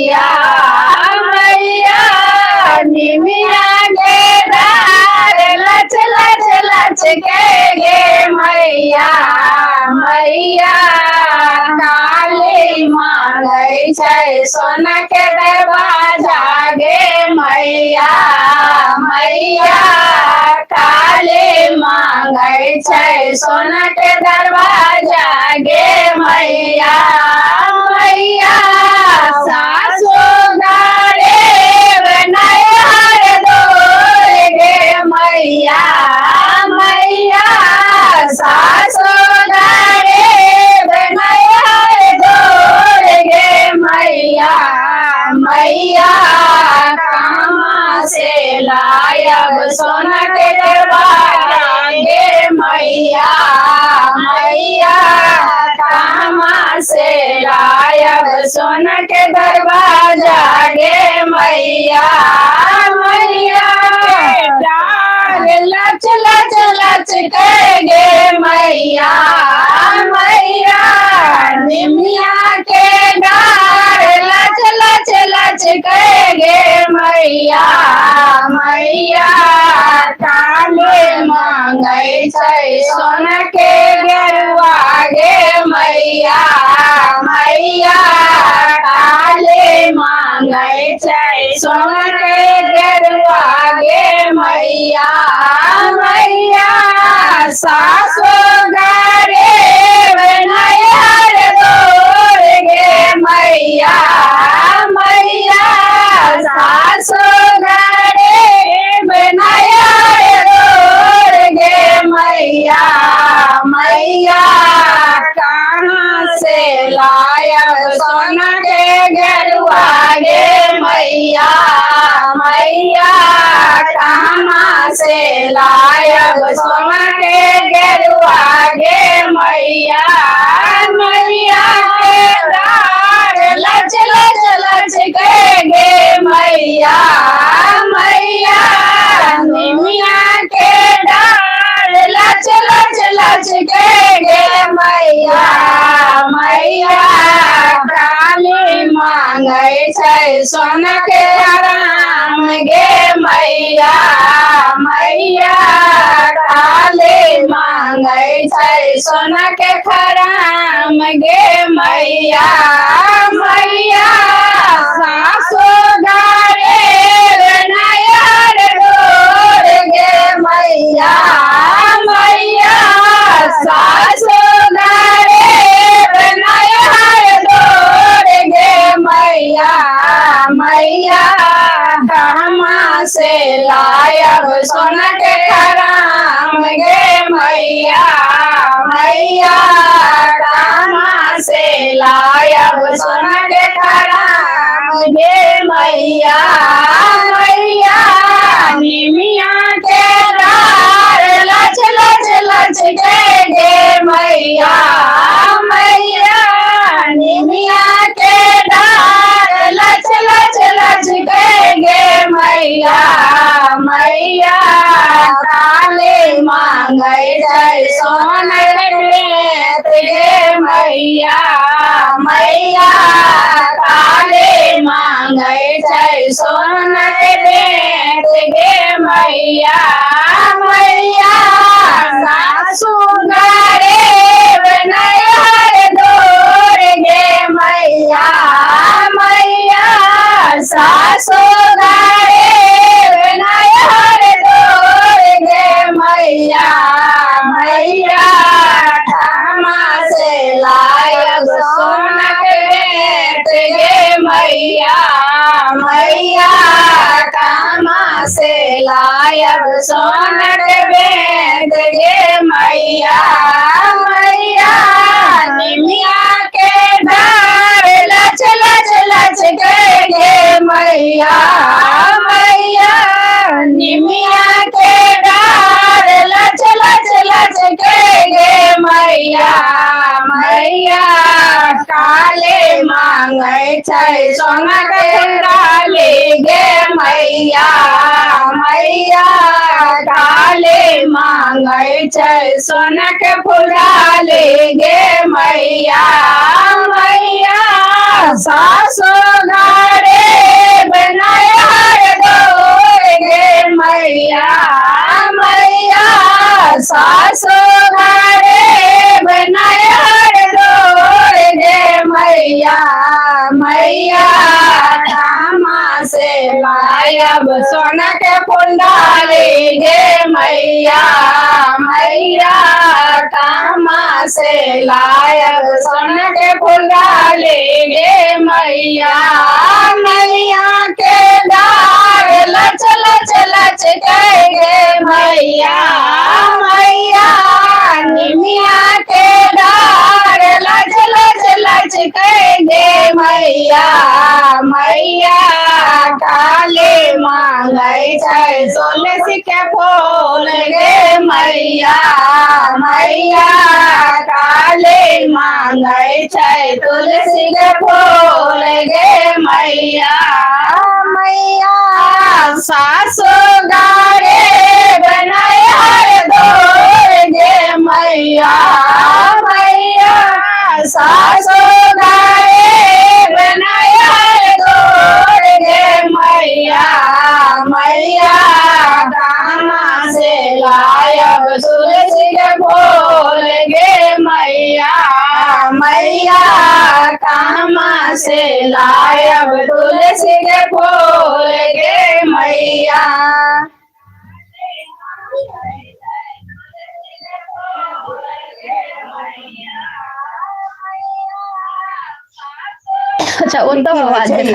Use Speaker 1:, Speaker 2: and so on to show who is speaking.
Speaker 1: मैया मैया निमिया के डार लच लच लच के गे मैया मैया काली मांगै छै सोना के दरवाजा गे मैया मैया काली मांगै छै सोना के दरवाजा गे मैया मैया सासु गारे नैहर डोर गे मैया मैया सासु गारे नैहर डोर गे मैया मैया कहाँ से लायब सोना के दरबार गे मैया मैया कहाँ से लायब सोना के दरवाजा गे मैया मैया डार लच लच लच के गे मैया मैया निमिया के डार लच लच लच के गे मैया मैया काली मांगै छै सोना के गेरुआ गे मैया मैया काली मांगै छै सोना के गेरुआ गे मैया मैया सासु गारे नैहर डोर गे मैया मैया सासु गारे नैहर डोर गे मैया मैया कहाँ से लायब सोना के गेरुआ गे मैया मैया कहाँ से लायब सोना के गेरुआ गे मैया मैया के डार लच लच लच के गे मैया मैया निमिया के डार लच लच लच के गे मैया मैया काली मांगै छै सोना के आराम गे मैया मैया काली मांगै छै सोना के खराम गे मैया मैया सासु गारे नैहर डोर गे मैया मैया सासु गारे नैहर डोर गे मैया मैया कहाँ से लायब सोना के खराम गे मैया मैया कहाँ से लायब सोना के खराम गे मैया मैया निमिया के डार लच लच लच के गे मैया मैया निमिया के डार लच लच लच के गे मैया मैया काली मांगै छै सोना के गे मैया मैया काली मांगै छै सोना के गे मैया मैया सासु गारे नैहर डोर गे मैया मैया सासु गारे नैहर डोर गे मैया मैया कहाँ से लायब सोना के गे मैया मैया कहाँ से लायब सोना के गे मैया मैया निमिया के डार लच लच लच के गे मैया मैया निमिया के डार लच लच लच के गे मैया मैया काली मांगै छै सोना के डाली गे मैया मैया काली मांगै छै सोना के फुलाली गे मैया मैया सासु घर मैया कहाँ से लायब सोना के कुंडली गे मैया मैया कहाँ से लायब सोना के कुंडली गे मैया मैया के डाग लच लच लच गे मैया मैया निमिया के डाग लच लच लच गे मैया मैया काले मांगै छै सोने के फूल गे मैया मैया काले मांगै छै तुलसी के फूल गे मैया मैया सासु गारे बनैहर दोर गे मैया मैया सासु गारे बनैहर दोर गे मैया मैया कहाँ से लायब तुलसी के फूल गे मैया मैया कहाँ से लायब तुलसी के फूल गे मैया
Speaker 2: अच्छा, उत्तम आवाज है।